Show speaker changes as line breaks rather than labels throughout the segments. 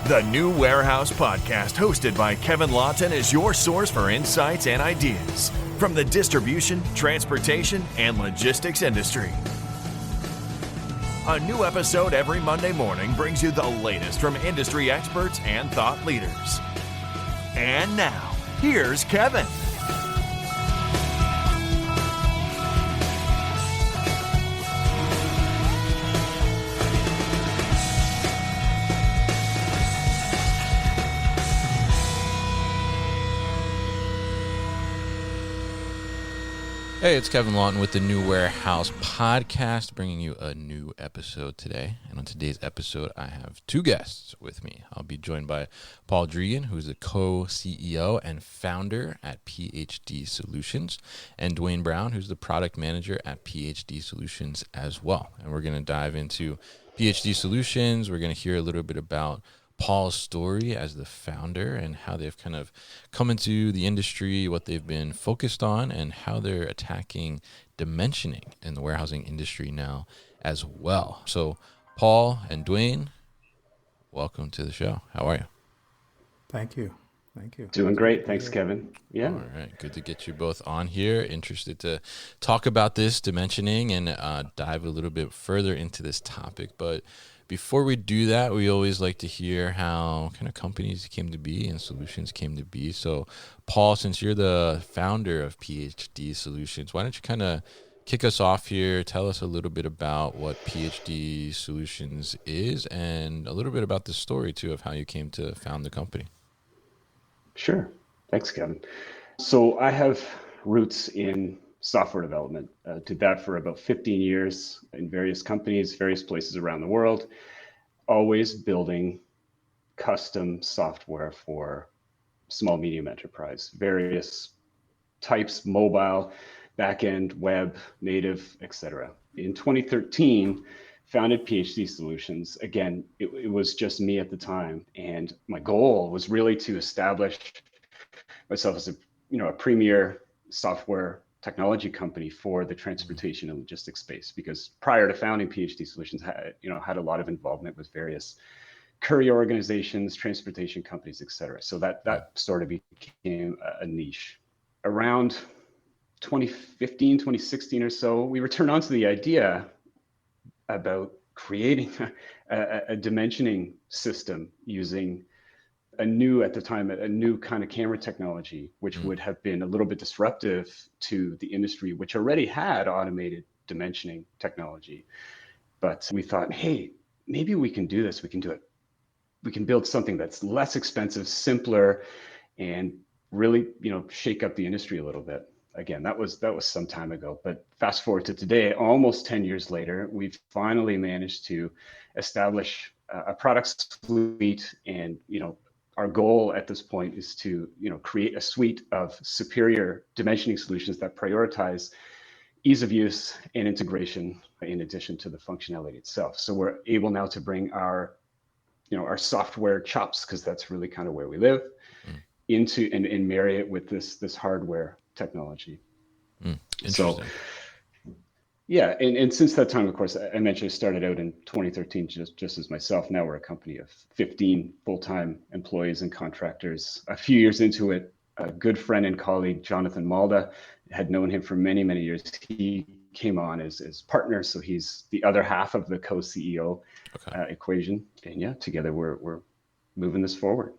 The New Warehouse Podcast, hosted by Kevin Lawton, is your source for insights and ideas from the distribution, transportation, and logistics industry. A new episode every Monday morning brings you the latest from industry experts and thought leaders. And now, here's Kevin.
Hey, it's Kevin Lawton with the New Warehouse Podcast, bringing you a new episode today. And on today's episode, I have two guests with me. I'll be joined by Paul Driegen, who's the co-CEO and founder at PhD Solutions, and Dwain Browne, who's the product manager at PhD Solutions as well. And we're going to dive into PhD Solutions. We're going to hear a little bit about Paul's story as the founder and how they've kind of come into the industry, what they've been focused on, and how they're attacking dimensioning in the warehousing industry now as well. So Paul and Dwain, welcome to the show. How are you?
Thank you.
Doing great. Thanks, Kevin. Yeah.
All right. Good to get you both on here. Interested to talk about this dimensioning and dive a little bit further into this topic. But before we do that, we always like to hear how kind of companies came to be and solutions came to be. So, Paul, since you're the founder of PhD Solutions, why don't you kind of kick us off here? Tell us a little bit about what PhD Solutions is and a little bit about the story, too, of how you came to found the company.
Sure. Thanks, Kevin. So I have roots in software development. Did that for about 15 years in various companies, various places around the world, always building custom software for small, medium enterprise, various types, mobile, backend, web, native, etc. In 2013, founded PhD Solutions. Again, it was just me at the time. And my goal was really to establish myself as a premier software technology company for the transportation and logistics space, because prior to founding PhD Solutions, had a lot of involvement with various courier organizations, transportation companies, et cetera. So that sort of became a niche. Around 2015, 2016 or so, we were turned on to the idea about creating a dimensioning system using a new kind of camera technology, which would have been a little bit disruptive to the industry, which already had automated dimensioning technology. But we thought, hey, maybe we can do this. We can do it. We can build something that's less expensive, simpler, and really, shake up the industry a little bit. Again, that was some time ago. But fast forward to today, almost 10 years later, we've finally managed to establish a product suite, and our goal at this point is to create a suite of superior dimensioning solutions that prioritize ease of use and integration in addition to the functionality itself. So we're able now to bring our software chops, because that's really kind of where we live, into and marry it with this hardware technology.
Interesting.
So yeah, and since that time, of course, I mentioned I started out in 2013 just as myself. Now we're a company of 15 full-time employees and contractors. A few years into it, a good friend and colleague, Jonathan Malda, had known him for many, many years. He came on as partner, so he's the other half of the co-CEO equation. And yeah, together we're moving this forward.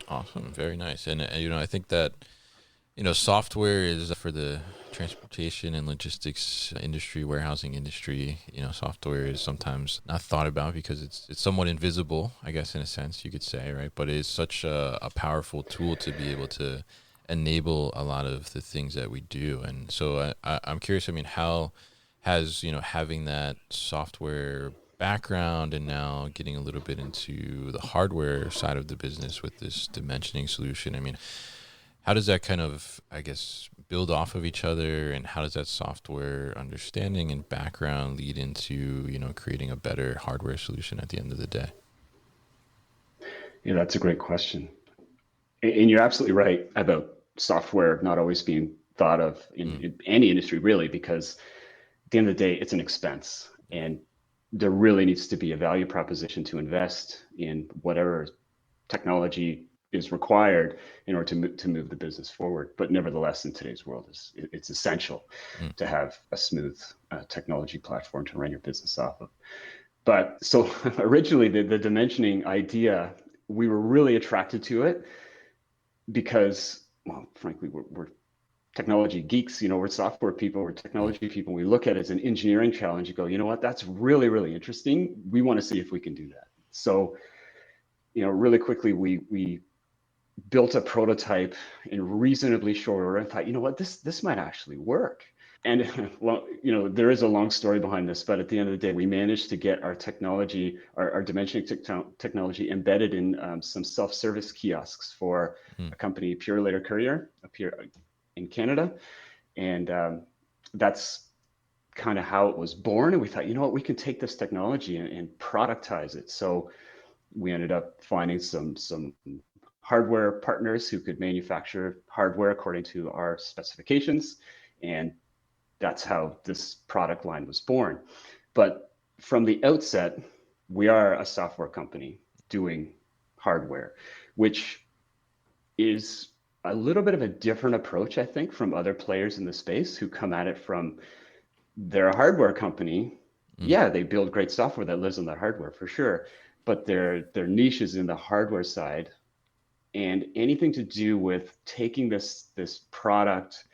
Awesome, very nice. And I think that software is for the transportation and logistics industry, warehousing industry. Software is sometimes not thought about because it's somewhat invisible, I guess, in a sense you could say, right? But it is such a powerful tool to be able to enable a lot of the things that we do. And so I'm curious, how has, having that software background and now getting a little bit into the hardware side of the business with this dimensioning solution, how does that kind of, I guess, build off of each other, and how does that software understanding and background lead into, creating a better hardware solution at the end of the day?
Yeah, that's a great question. And you're absolutely right about software not always being thought of in any industry, really, because at the end of the day, it's an expense. And there really needs to be a value proposition to invest in whatever technology is required in order to move the business forward. But nevertheless, in today's world, it's essential to have a smooth technology platform to run your business off of. But so originally the dimensioning idea, we were really attracted to it because, well, frankly, we're technology geeks, we're software people, we're technology people. We look at it as an engineering challenge. You go, you know what, that's really, really interesting. We want to see if we can do that. So, really quickly, we built a prototype in reasonably short order and thought, you know what, this might actually work. And well, there is a long story behind this, but at the end of the day, we managed to get our technology, our dimensioning technology embedded in some self-service kiosks for a company, Pure Later Courier, in Canada. And that's kind of how it was born. And we thought, you know what, we can take this technology and productize it. So we ended up finding some hardware partners who could manufacture hardware according to our specifications. And that's how this product line was born. But from the outset, we are a software company doing hardware, which is a little bit of a different approach, I think, from other players in the space who come at it from they're a hardware company. Yeah, they build great software that lives on the hardware for sure, but their niche is in the hardware side. And anything to do with taking this product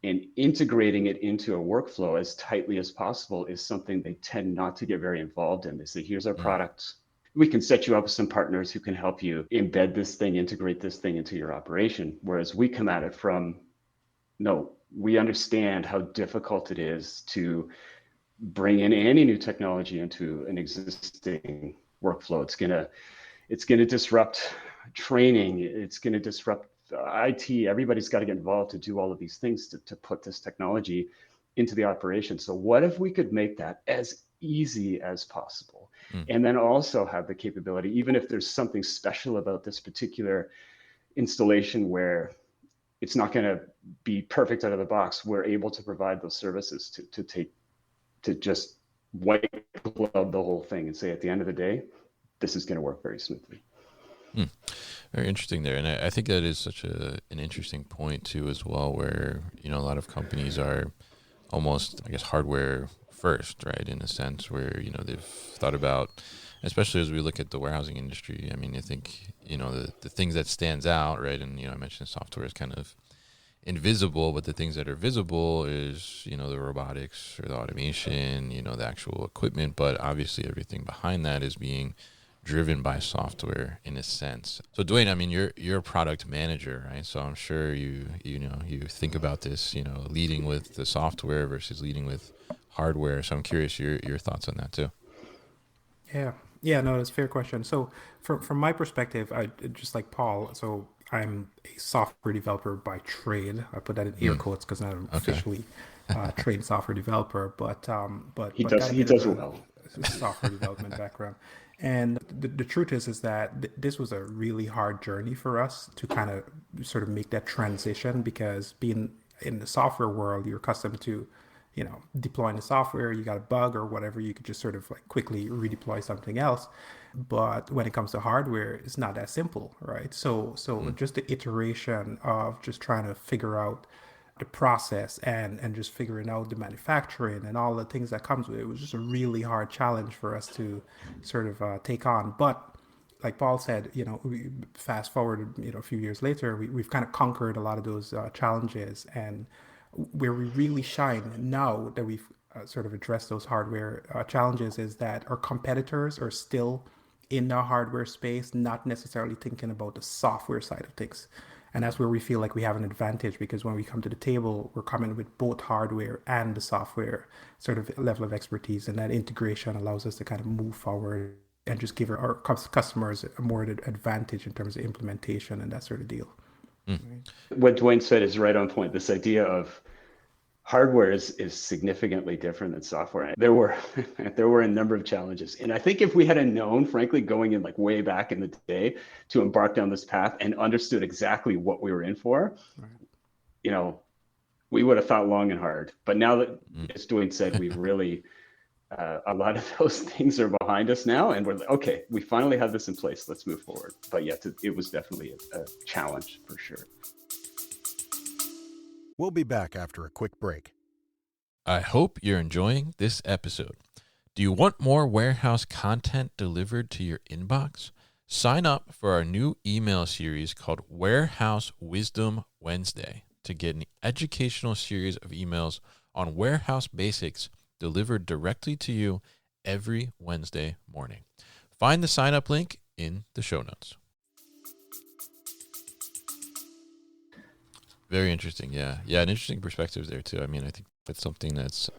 and integrating it into a workflow as tightly as possible is something they tend not to get very involved in. They say, here's our product. We can set you up with some partners who can help you embed this thing, integrate this thing into your operation. Whereas we come at it from, no, we understand how difficult it is to bring in any new technology into an existing workflow. It's gonna disrupt training. It's gonna disrupt IT. Everybody's got to get involved to do all of these things to put this technology into the operation. So what if we could make that as easy as possible? And then also have the capability, even if there's something special about this particular installation where it's not going to be perfect out of the box, we're able to provide those services to just white glove the whole thing and say, at the end of the day, this is going to work very smoothly.
Very interesting there. And I think that is such an interesting point too, as well, where, a lot of companies are almost, I guess, hardware first, right? In a sense where, they've thought about, especially as we look at the warehousing industry. I mean, I think, the things that stands out, right? And, I mentioned software is kind of invisible, but the things that are visible is, the robotics or the automation, the actual equipment, but obviously everything behind that is being driven by software in a sense. So Dwain, I mean, you're a product manager, right? So I'm sure you think about this, leading with the software versus leading with hardware. So I'm curious your thoughts on that too.
Yeah, no, that's a fair question. So from my perspective, I just like Paul. So I'm a software developer by trade. I put that in air quotes because I'm not officially trained software developer, but
he does well.
Software development background. And the truth is that this was a really hard journey for us to kind of sort of make that transition, because being in the software world, you're accustomed to, deploying the software, you got a bug or whatever, you could just sort of like quickly redeploy something else. But when it comes to hardware, it's not that simple, right? So just the iteration of just trying to figure out the process and just figuring out the manufacturing and all the things that comes with it was just a really hard challenge for us to sort of take on. But like Paul said, we fast forward, a few years later, we've kind of conquered a lot of those challenges. And where we really shine now that we've sort of addressed those hardware challenges is that our competitors are still in the hardware space, not necessarily thinking about the software side of things. And that's where we feel like we have an advantage, because when we come to the table, we're coming with both hardware and the software sort of level of expertise. And that integration allows us to kind of move forward and just give our customers a more advantage in terms of implementation and that sort of deal.
What Dwain said is right on point. This idea of hardware is significantly different than software. There were a number of challenges. And I think if we had known, frankly, going in like way back in the day to embark down this path and understood exactly what we were in for, we would have thought long and hard. But now that, as Dwain said, we've really a lot of those things are behind us now, and we're like, okay, we finally have this in place. Let's move forward. But yes, it was definitely a challenge for sure.
We'll be back after a quick break.
I hope you're enjoying this episode. Do you want more warehouse content delivered to your inbox? Sign up for our new email series called Warehouse Wisdom Wednesday to get an educational series of emails on warehouse basics delivered directly to you every Wednesday morning. Find the sign up link in the show notes. Very interesting. Yeah. An interesting perspective there too. I mean, I think that's something that's,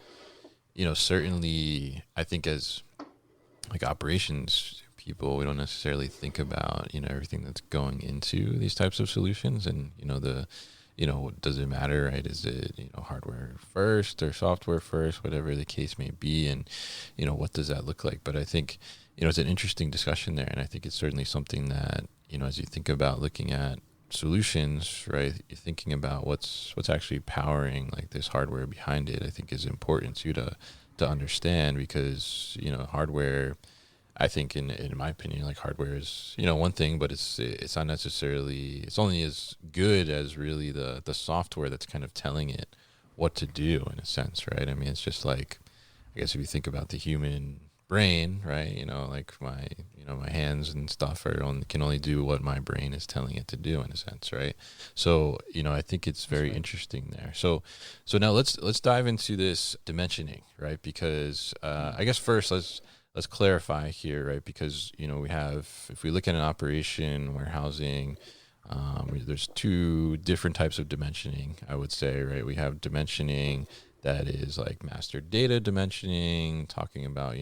certainly I think as like operations people, we don't necessarily think about, everything that's going into these types of solutions and, does it matter, right? Is it, hardware first or software first, whatever the case may be. And, what does that look like? But I think, it's an interesting discussion there. And I think it's certainly something that, as you think about looking at solutions, right, you're thinking about what's actually powering like this hardware behind it, I think is important to you to understand because, hardware, I think in my opinion, like hardware is, one thing, but it's not necessarily, it's only as good as really the software that's kind of telling it what to do in a sense, right? I mean, it's just like, I guess if you think about the human brain, right, like my hands and stuff can only do what my brain is telling it to do in a sense, right? So, I think it's very interesting there. So now let's dive into this dimensioning, right? Because I guess first let's clarify here, right? Because, we have, if we look at an operation, warehousing, there's two different types of dimensioning, I would say, right? We have dimensioning that is like master data dimensioning, talking about,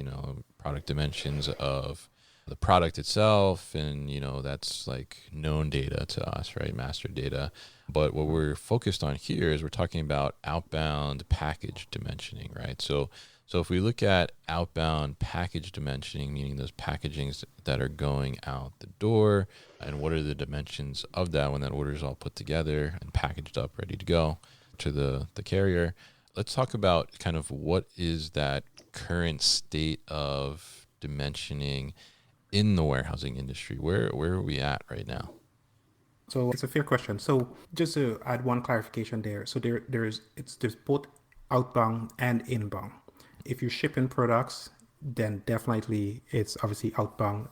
product dimensions of the product itself. And, that's like known data to us, right? Master data. But what we're focused on here is we're talking about outbound package dimensioning, right? So if we look at outbound package dimensioning, meaning those packagings that are going out the door, and what are the dimensions of that when that order is all put together and packaged up, ready to go to the carrier. Let's talk about kind of what is that current state of dimensioning in the warehousing industry. Where are we at right now?
So it's a fair question. So just to add one clarification there. So there's both outbound and inbound. If you're shipping products, then definitely it's obviously outbound.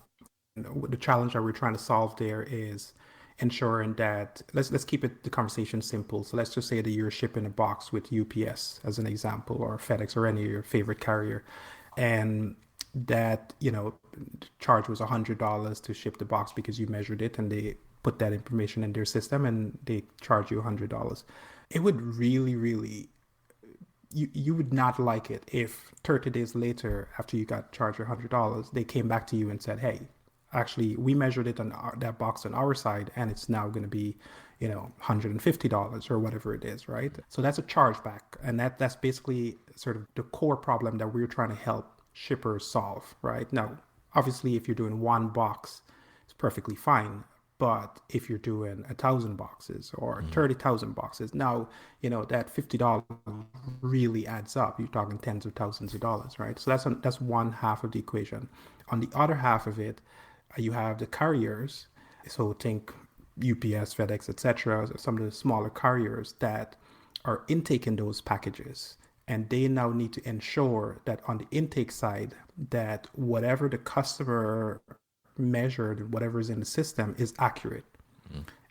The challenge that we're trying to solve there is ensuring that let's keep the conversation simple. So let's just say that you're shipping a box with UPS as an example, or FedEx, or any of your favorite carrier, and that the charge was $100 to ship the box because you measured it and they put that information in their system and they charge you $100. It would really you would not like it if 30 days later, after you got charged $100, they came back to you and said, hey, actually, we measured it on that box on our side, and it's now going to be, $150 or whatever it is, right? So that's a chargeback, and that's basically sort of the core problem that we're trying to help shippers solve, right? Now, obviously, if you're doing one box, it's perfectly fine. But if you're doing 1,000 boxes or 30,000 boxes, now, that $50 really adds up. You're talking tens of thousands of dollars, right? So that's one half of the equation. On the other half of it, you have the carriers. So think UPS, FedEx, etc. Some of the smaller carriers that are intaking those packages. And they now need to ensure that on the intake side, that whatever the customer measured, whatever is in the system, is accurate.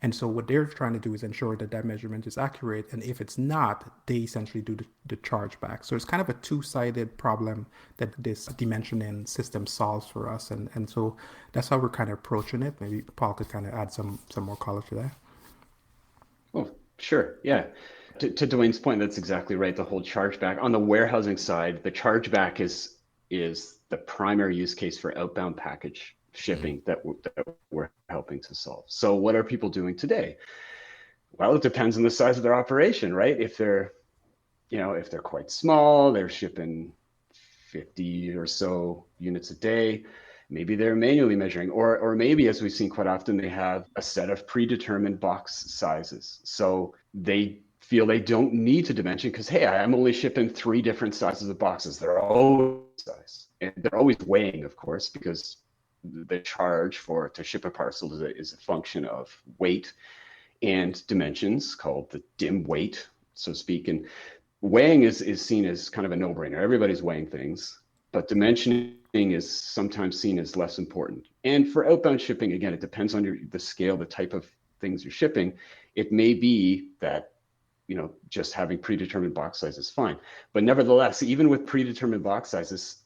And so what they're trying to do is ensure that measurement is accurate. And if it's not, they essentially do the chargeback. So it's kind of a two-sided problem that this dimensioning system solves for us. And so that's how we're kind of approaching it. Maybe Paul could kind of add some more color to that.
Oh, sure. Yeah. To Dwain's point, that's exactly right. The whole chargeback on the warehousing side, the chargeback is the primary use case for outbound package shipping that we're helping to solve. So what are people doing today? Well, it depends on the size of their operation, right? If they're quite small, they're shipping 50 or so units a day, maybe they're manually measuring, or maybe, as we've seen quite often, they have a set of predetermined box sizes. So they feel they don't need to dimension because, hey, I'm only shipping 3 different sizes of boxes. They're always size, and they're always weighing, of course, because the charge to ship a parcel is a function of weight and dimensions, called the dim weight, so to speak. And weighing is seen as kind of a no-brainer. Everybody's weighing things, but dimensioning is sometimes seen as less important. And for outbound shipping, again, it depends on the scale, the type of things you're shipping. It may be that, just having predetermined box size is fine. But nevertheless, even with predetermined box sizes,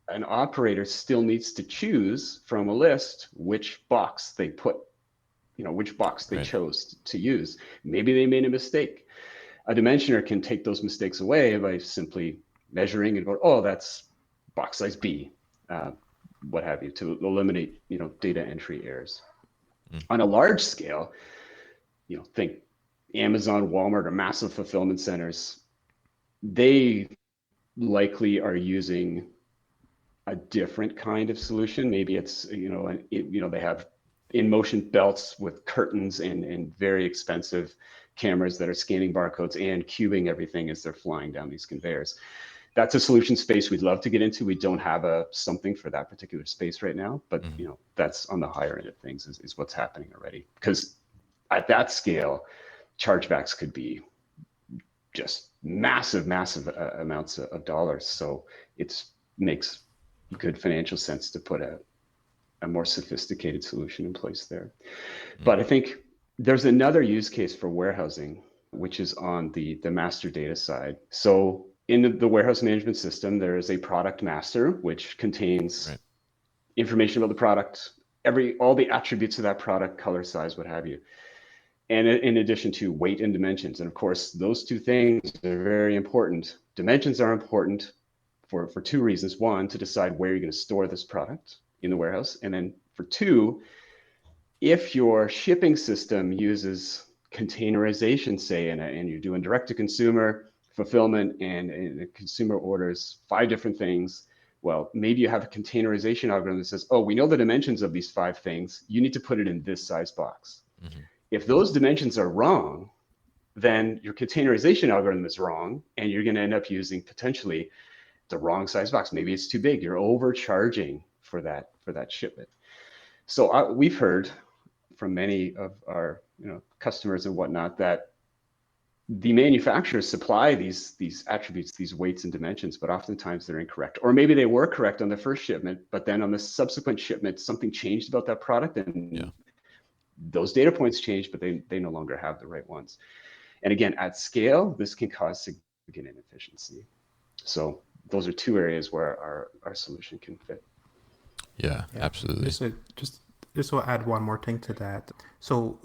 an operator still needs to choose from a list which box they
Right.
chose to use. Maybe they made a mistake. A dimensioner can take those mistakes away by simply measuring and go, oh, that's box size B, what have you, to eliminate, data entry errors. On a large scale, think Amazon, Walmart, or massive fulfillment centers, they likely are using a different kind of solution. Maybe it's, they have in-motion belts with curtains and very expensive cameras that are scanning barcodes and cubing everything as they're flying down these conveyors. That's a solution space we'd love to get into. We don't have something for that particular space right now, but that's on the higher end of things is what's happening already. Because at that scale, chargebacks could be just massive amounts of dollars. So it makes good financial sense to put a more sophisticated solution in place there. But I think there's another use case for warehousing, which is on the master data side. So in the warehouse management system, there is a product master, which contains information about the product, all the attributes of that product, color, size, what have you. And in addition to weight and dimensions. And of course, those two things are very important. Dimensions are important for 2 reasons. 1, to decide where you're going to store this product in the warehouse. And then for 2, if your shipping system uses containerization, say, and you're doing direct to consumer fulfillment and the consumer orders 5 different things, well, maybe you have a containerization algorithm that says, oh, we know the dimensions of these 5 things. You need to put it in this size box. If those dimensions are wrong, then your containerization algorithm is wrong, and you're going to end up using potentially the wrong size box. Maybe it's too big. You're overcharging for that shipment. So we've heard from many of our customers and whatnot that the manufacturers supply these attributes, these weights and dimensions, but oftentimes they're incorrect. Or maybe they were correct on the first shipment, but then on the subsequent shipment, something changed about that product, and those data points changed, but they no longer have the right ones. And again, at scale, this can cause significant inefficiency. So those are 2 areas where our solution can fit.
Yeah, absolutely.
Just to add one more thing to that. So,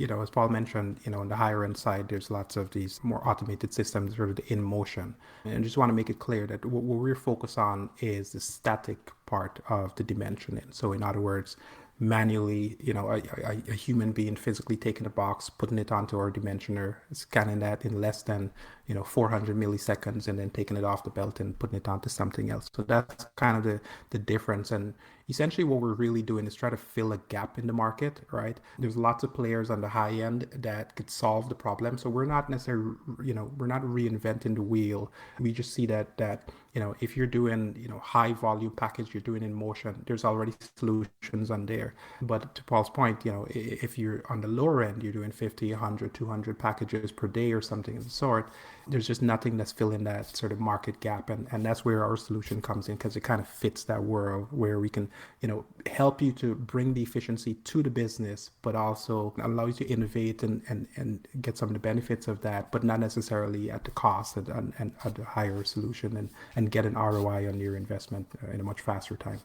as Paul mentioned, on the higher end side, there's lots of these more automated systems sort of in motion. And I just want to make it clear that what we're focused on is the static part of the dimensioning. So in other words, manually, a human being physically taking a box, putting it onto our dimensioner, scanning that in less than 400 milliseconds, and then taking it off the belt and putting it onto something else. So that's kind of the difference. And essentially what we're really doing is try to fill a gap in the market, right? There's lots of players on the high end that could solve the problem. So we're not necessarily, we're not reinventing the wheel. We just see that if you're doing, high volume package, you're doing in motion, there's already solutions on there. But to Paul's point, if you're on the lower end, you're doing 50, 100, 200 packages per day or something of the sort, there's just nothing that's filling that sort of market gap. And that's where our solution comes in, because it kind of fits that world where we can, help you to bring the efficiency to the business, but also allow you to innovate and get some of the benefits of that, but not necessarily at the cost and at the higher solution, and get an ROI on your investment in a much faster time.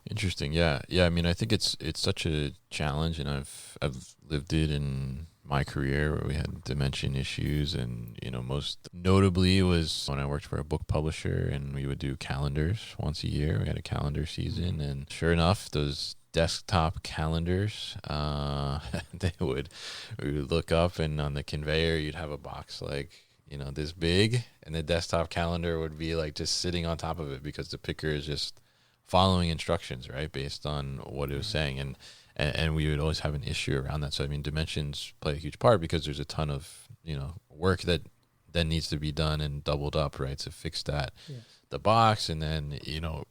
Interesting. Yeah. I mean, I think it's such a challenge, and I've lived it in my career where we had dimension issues, and most notably was when I worked for a book publisher, and we would do calendars once a year. We had a calendar season, and sure enough, those desktop calendars, we would look up, and on the conveyor you'd have a box like this big, and the desktop calendar would be like just sitting on top of it because the picker is just following instructions, right, based on what it was saying. and we would always have an issue around that. So I mean, dimensions play a huge part because there's a ton of work that then needs to be done and doubled up, right, to fix that the box and then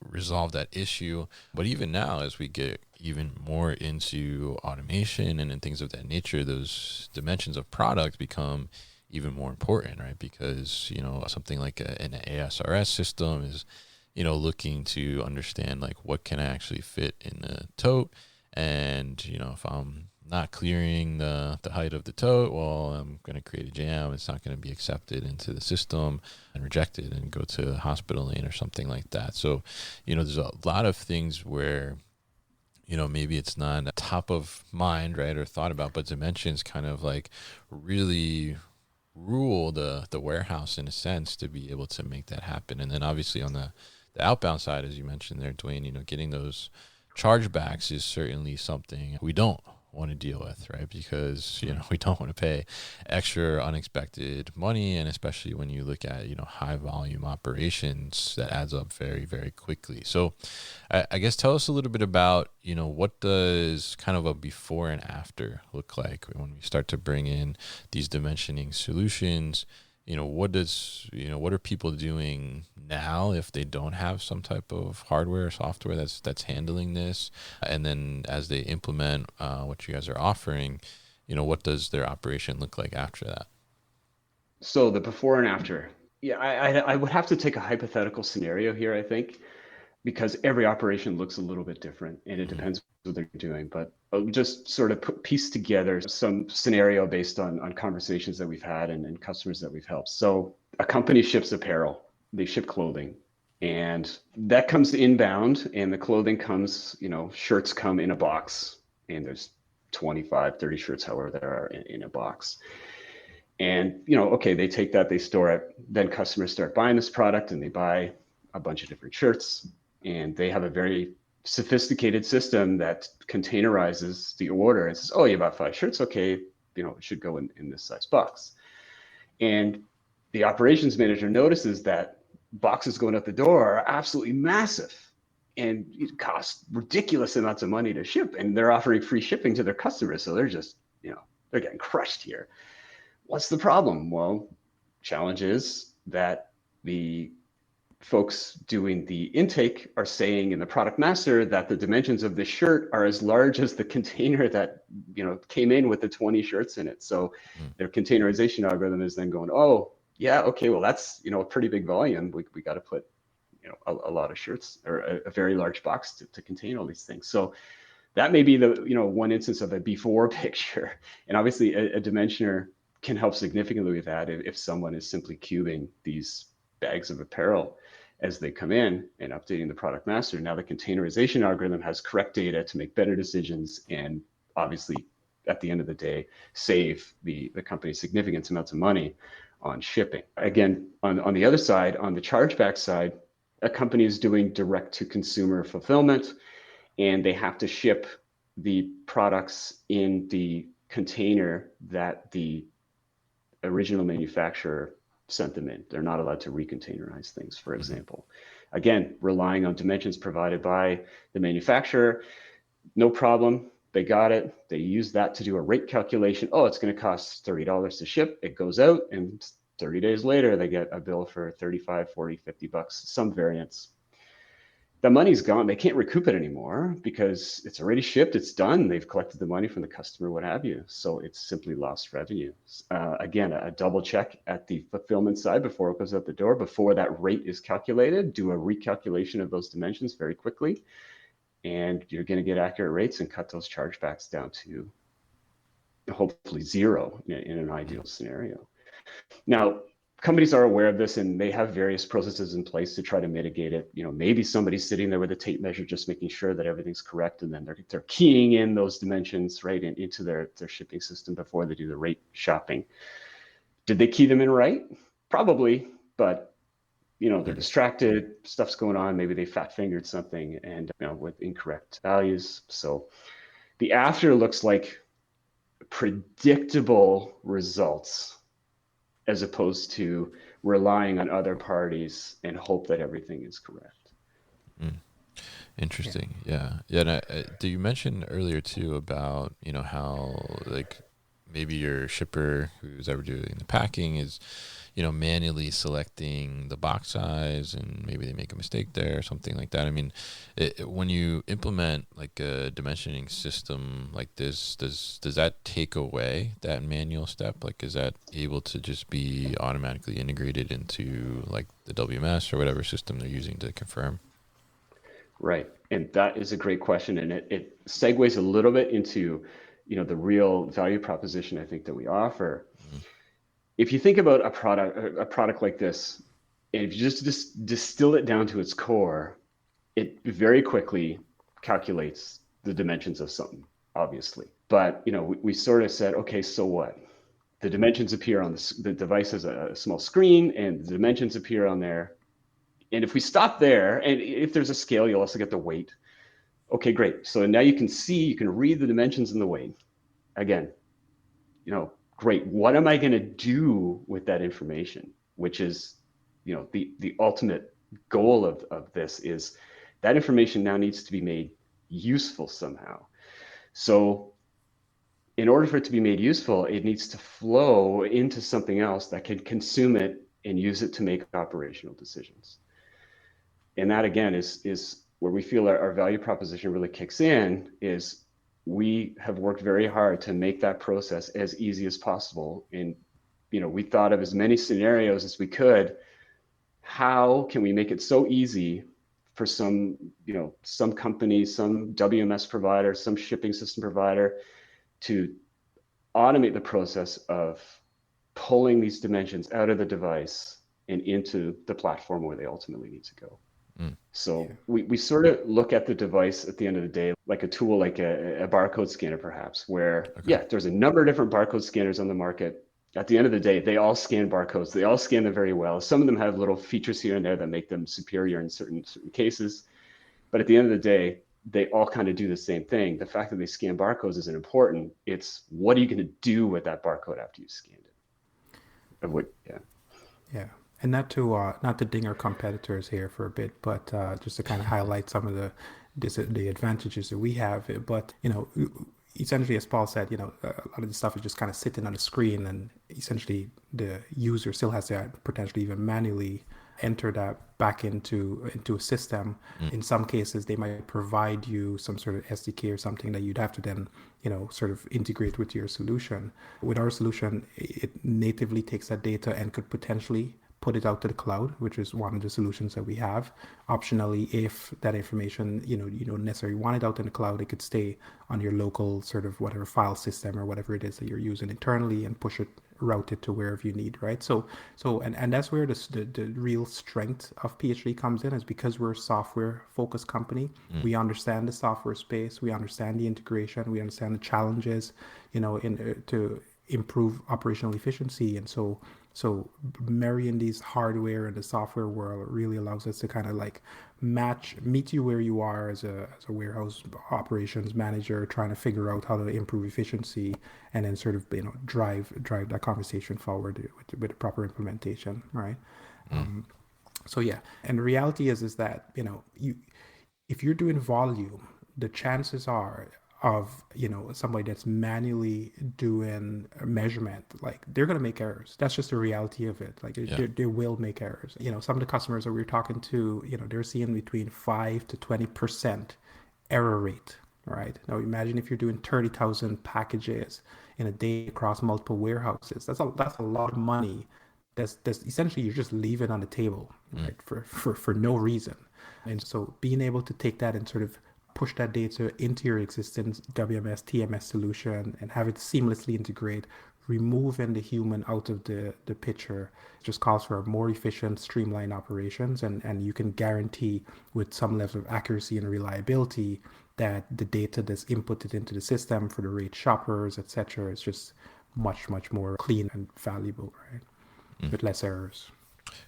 resolve that issue. But even now, as we get even more into automation and things of that nature, those dimensions of product become even more important, right? Because something like an ASRS system is looking to understand like what can actually fit in the tote, and if I'm not clearing the height of the tote, well, I'm going to create a jam. It's not going to be accepted into the system and rejected and go to the hospital lane or something like that. So there's a lot of things where maybe it's not top of mind, right, or thought about, but dimensions kind of like really rule the warehouse in a sense to be able to make that happen. And then obviously on the outbound side, as you mentioned there, Dwain, getting those chargebacks is certainly something we don't want to deal with, right? Because we don't want to pay extra unexpected money, and especially when you look at high volume operations, that adds up very, very quickly. So I guess tell us a little bit about what does kind of a before and after look like when we start to bring in these dimensioning solutions. What are people doing now if they don't have some type of hardware or software that's handling this? And then as they implement what you guys are offering, what does their operation look like after that?
So the before and after. Yeah, I would have to take a hypothetical scenario here, I think, because every operation looks a little bit different and it depends what they're doing. But I'll just sort of piece together some scenario based on conversations that we've had and customers that we've helped. So a company ships apparel, they ship clothing, and that comes inbound, and the clothing comes, shirts come in a box, and there's 25, 30 shirts, however there are in a box. And, okay, they take that, they store it, then customers start buying this product and they buy a bunch of different shirts. And they have a very sophisticated system that containerizes the order and says, oh, you bought 5 shirts. Okay, it should go in this size box. And the operations manager notices that boxes going out the door are absolutely massive and it costs ridiculous amounts of money to ship. And they're offering free shipping to their customers. So they're just, they're getting crushed here. What's the problem? Well, challenge is that the folks doing the intake are saying in the product master that the dimensions of the shirt are as large as the container that came in with the 20 shirts in it. So their containerization algorithm is then going, oh yeah, okay, well that's a pretty big volume. We got to put a lot of shirts or a very large box to contain all these things. So that may be the one instance of a before picture. And obviously a dimensioner can help significantly with that if someone is simply cubing these bags of apparel as they come in and updating the product master. Now the containerization algorithm has correct data to make better decisions and obviously at the end of the day save the company significant amounts of money on shipping. Again, on the other side, on the chargeback side, a company is doing direct to consumer fulfillment and they have to ship the products in the container that the original manufacturer sent them in. They're not allowed to recontainerize things, for example. Again, relying on dimensions provided by the manufacturer, no problem. They got it. They use that to do a rate calculation. Oh, it's going to cost $30 to ship. It goes out and 30 days later, they get a bill for 35, 40, 50 bucks, some variance. The money's gone. They can't recoup it anymore because it's already shipped. It's done. They've collected the money from the customer, what have you. So it's simply lost revenue. Again, a double check at the fulfillment side before it goes out the door, before that rate is calculated, do a recalculation of those dimensions very quickly. And you're going to get accurate rates and cut those chargebacks down to hopefully zero in an ideal scenario. Now, companies are aware of this and they have various processes in place to try to mitigate it. Maybe somebody's sitting there with a tape measure, just making sure that everything's correct. And then they're keying in those dimensions right into their shipping system before they do the rate shopping. Did they key them in right? Probably, but they're distracted, stuff's going on. Maybe they fat fingered something and with incorrect values. So the after looks like predictable results as opposed to relying on other parties and hope that everything is correct.
Interesting. Yeah. And did you mention earlier too about, how like maybe your shipper who's ever doing the packing is, manually selecting the box size and maybe they make a mistake there or something like that. I mean, when you implement like a dimensioning system like this, does that take away that manual step? Like, is that able to just be automatically integrated into like the WMS or whatever system they're using to confirm?
Right. And that is a great question. And it segues a little bit into, the real value proposition I think that we offer. If you think about a product like this, and if you just distill it down to its core, it very quickly calculates the dimensions of something, obviously. But, we sort of said, okay, so what? The dimensions appear on the device has a small screen and the dimensions appear on there. And if we stop there, and if there's a scale, you'll also get the weight. Okay, great. So now you can read the dimensions and the weight. Again, great. What am I going to do with that information? Which is, the ultimate goal of this is that information now needs to be made useful somehow. So in order for it to be made useful, it needs to flow into something else that can consume it and use it to make operational decisions. And that again is where we feel our value proposition really kicks in. Is we have worked very hard to make that process as easy as possible. And, we thought of as many scenarios as we could. How can we make it so easy for some company, some WMS provider, some shipping system provider to automate the process of pulling these dimensions out of the device and into the platform where they ultimately need to go. So we sort of look at the device at the end of the day like a tool, like a barcode scanner, perhaps, where, there's a number of different barcode scanners on the market. At the end of the day, they all scan barcodes. They all scan them very well. Some of them have little features here and there that make them superior in certain cases. But at the end of the day, they all kind of do the same thing. The fact that they scan barcodes isn't important. It's what are you going to do with that barcode after you've scanned it?
Yeah. And not to ding our competitors here for a bit, but just to kind of highlight some of the advantages that we have. But essentially, as Paul said, a lot of the stuff is just kind of sitting on the screen, and essentially the user still has to potentially even manually enter that back into a system. In some cases, they might provide you some sort of SDK or something that you'd have to then, sort of integrate with your solution. With our solution, it natively takes that data and could potentially put it out to the cloud, which is one of the solutions that we have. Optionally, if that information, you don't necessarily want it out in the cloud, it could stay on your local sort of whatever file system or whatever it is that you're using internally and route it to wherever you need, right? So that's where the real strength of PhD comes in, is because we're a software focused company. We understand the software space, we understand the integration, we understand the challenges, to improve operational efficiency. And so marrying these hardware and the software world really allows us to kind of like meet you where you are as a warehouse operations manager, trying to figure out how to improve efficiency, and then sort of drive that conversation forward with the proper implementation, right? So yeah, and the reality is that if you're doing volume, the chances are of somebody that's manually doing a measurement, like they're going to make errors. That's just the reality of it. Like they will make errors. Some of the customers that we're talking to, they're seeing between 5 to 20% error rate. Right now, imagine if you're doing 30,000 packages in a day across multiple warehouses. That's a lot of money. That's essentially you're just leaving on the table, right? For no reason. And so being able to take that and sort of push that data into your existing WMS, TMS solution and have it seamlessly integrate, removing the human out of the picture, just calls for more efficient, streamlined operations. And you can guarantee with some level of accuracy and reliability that the data that's inputted into the system for the rate shoppers, etc., is just much, much more clean and valuable, right? With less errors.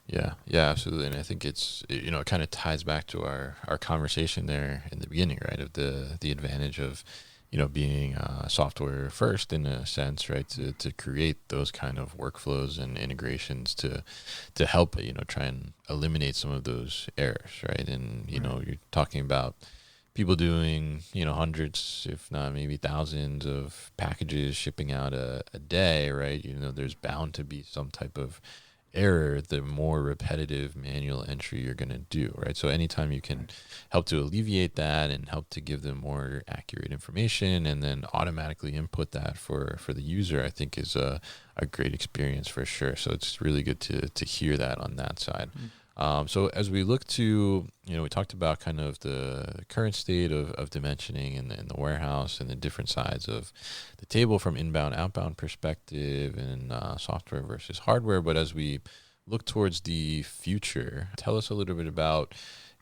Yeah, absolutely. And I think it kind of ties back to our conversation there in the beginning, right? Of the advantage of, being software first in a sense, right, to create those kind of workflows and integrations to help, try and eliminate some of those errors, right? And, you're talking about people doing, hundreds, if not maybe thousands of packages shipping out a day, right? There's bound to be some type of error the more repetitive manual entry you're going to do, right? So anytime you can help to alleviate that and help to give them more accurate information and then automatically input that for the user, I think is a great experience for sure. So it's really good to hear that on that side. So as we look to, we talked about kind of the current state of dimensioning in the warehouse and the different sides of the table from inbound, outbound perspective and software versus hardware. But as we look towards the future, tell us a little bit about,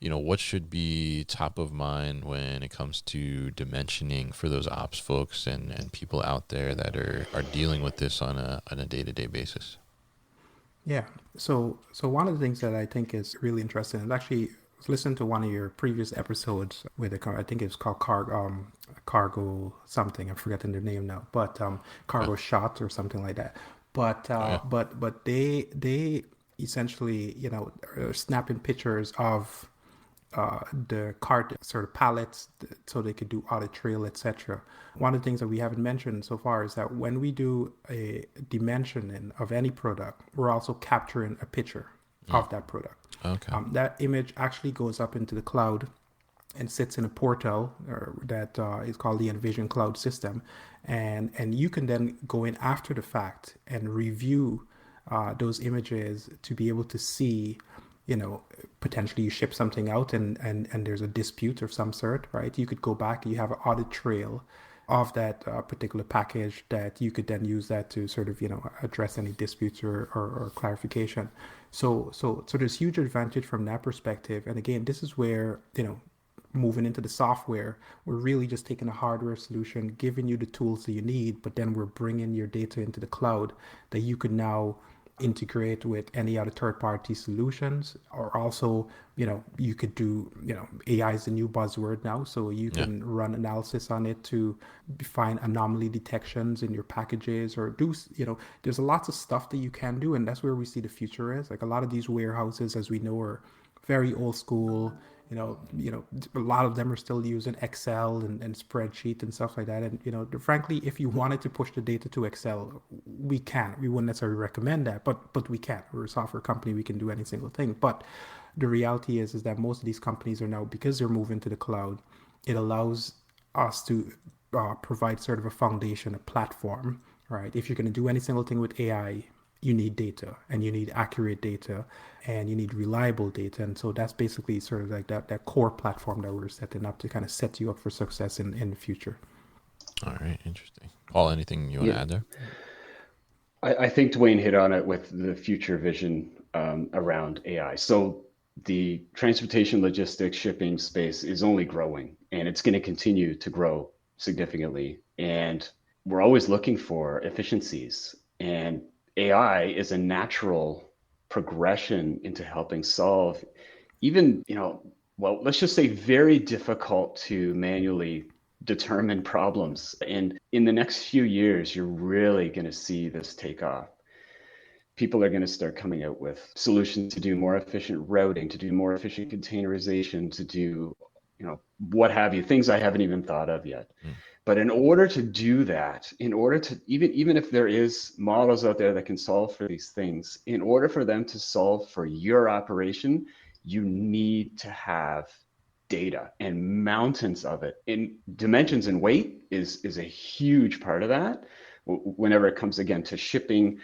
what should be top of mind when it comes to dimensioning for those ops folks and people out there that are dealing with this on a day-to-day basis.
Yeah. So one of the things that I think is really interesting, and actually I was listening to one of your previous episodes with I think it was called Cargo something. I'm forgetting the name now, but Cargo Shot or something like that. But but they essentially are snapping pictures of the cart sort of pallets so they could do audit trail, etc. One of the things that we haven't mentioned so far is that when we do a dimensioning of any product, we're also capturing a picture of that product.
Okay.
That image actually goes up into the cloud and sits in a portal that is called the Envision Cloud System. And you can then go in after the fact and review those images to be able to see, potentially you ship something out and there's a dispute of some sort, right? You could go back, you have an audit trail of that particular package that you could then use that to sort of, address any disputes or clarification. So there's huge advantage from that perspective. And again, this is where, moving into the software, we're really just taking a hardware solution, giving you the tools that you need, but then we're bringing your data into the cloud that you could now integrate with any other third-party solutions. Or also, you could do, AI is the new buzzword now, so you can run analysis on it to find anomaly detections in your packages or do, there's lots of stuff that you can do, and that's where we see the future is. Like a lot of these warehouses, as we know, are very old school. A lot of them are still using Excel and spreadsheet and stuff like that. And, frankly, if you wanted to push the data to Excel, we can. We wouldn't necessarily recommend that, but we can. We're a software company. We can do any single thing. But the reality is that most of these companies are now, because they're moving to the cloud, it allows us to provide sort of a foundation, a platform, right? If you're going to do any single thing with AI, you need data, and you need accurate data, and you need reliable data. And so that's basically sort of like that core platform that we're setting up to kind of set you up for success in the future.
All right. Interesting. Paul, anything you want to add there?
I think Dwain hit on it with the future vision around AI. So the transportation, logistics, shipping space is only growing, and it's going to continue to grow significantly. And we're always looking for efficiencies, and AI is a natural progression into helping solve even, let's just say very difficult to manually determine problems. And in the next few years, you're really going to see this take off. People are going to start coming out with solutions to do more efficient routing, to do more efficient containerization, to do, what have you, things I haven't even thought of yet. But in order to do that, in order to, even if there is models out there that can solve for these things, in order for them to solve for your operation, you need to have data and mountains of it. In dimensions and weight is a huge part of that. Whenever it comes, again, to shipping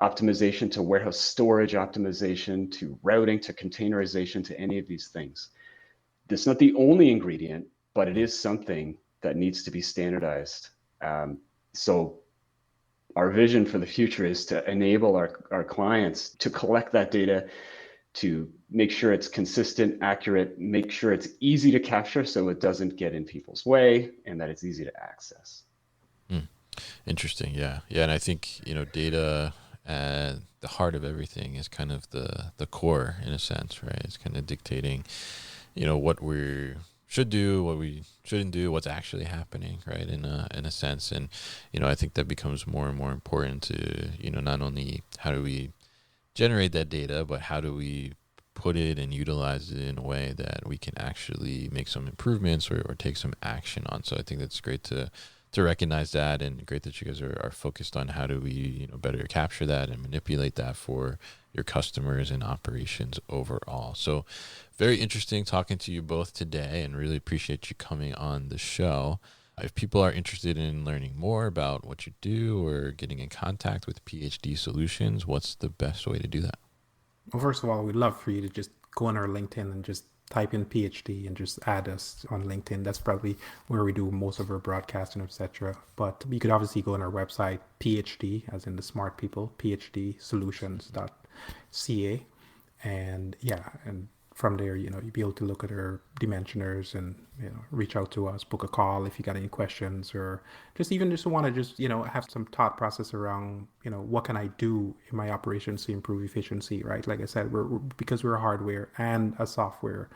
optimization, to warehouse storage optimization, to routing, to containerization, to any of these things. That's not the only ingredient, but it is something that needs to be standardized. So our vision for the future is to enable our clients to collect that data, to make sure it's consistent, accurate, make sure it's easy to capture so it doesn't get in people's way, and that it's easy to access.
Interesting. Yeah. And I think, data at the heart of everything is kind of the core in a sense, right? It's kind of dictating, what we're should do, what we shouldn't do, what's actually happening, right? In a sense. And, I think that becomes more and more important to, not only how do we generate that data, but how do we put it and utilize it in a way that we can actually make some improvements or take some action on. So I think that's great to recognize that, and great that you guys are focused on how do we better capture that and manipulate that for your customers and operations overall. So very interesting talking to you both today, and really appreciate you coming on the show. If people are interested in learning more about what you do or getting in contact with PhD Solutions, what's the best way to do that?
Well, first of all, we'd love for you to just go on our LinkedIn and just type in PhD and just add us on LinkedIn. That's probably where we do most of our broadcasting, etc. But you could obviously go on our website, PhD, as in the smart people, phdsolutions.ca. And from there, you'll be able to look at our dimensioners and, reach out to us, book a call if you got any questions, or just want to have some thought process around, what can I do in my operations to improve efficiency, right? Like I said, because we're a hardware and a software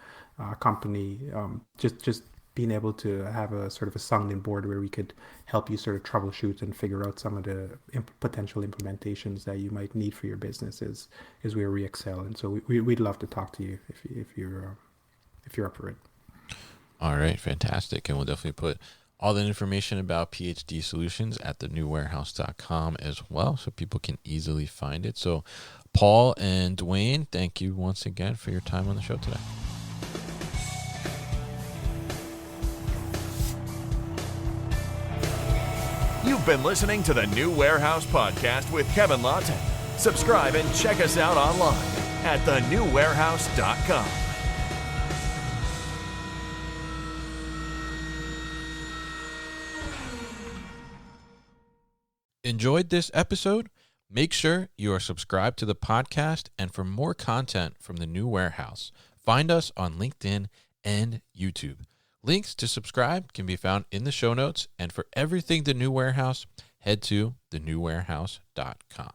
company, just being able to have a sort of a sounding board where we could help you sort of troubleshoot and figure out some of the potential implementations that you might need for your business is where we excel. And so we'd love to talk to you if you're up for it.
All right, fantastic. And we'll definitely put all the information about PhD Solutions at thenewwarehouse.com as well, so people can easily find it. So Paul and Dwain, thank you once again for your time on the show today.
You've been listening to the New Warehouse Podcast with Kevin Lawton. Subscribe and check us out online at thenewwarehouse.com.
Enjoyed this episode? Make sure you are subscribed to the podcast, and for more content from the New Warehouse, find us on LinkedIn and YouTube. Links to subscribe can be found in the show notes, and for everything The New Warehouse, head to thenewwarehouse.com.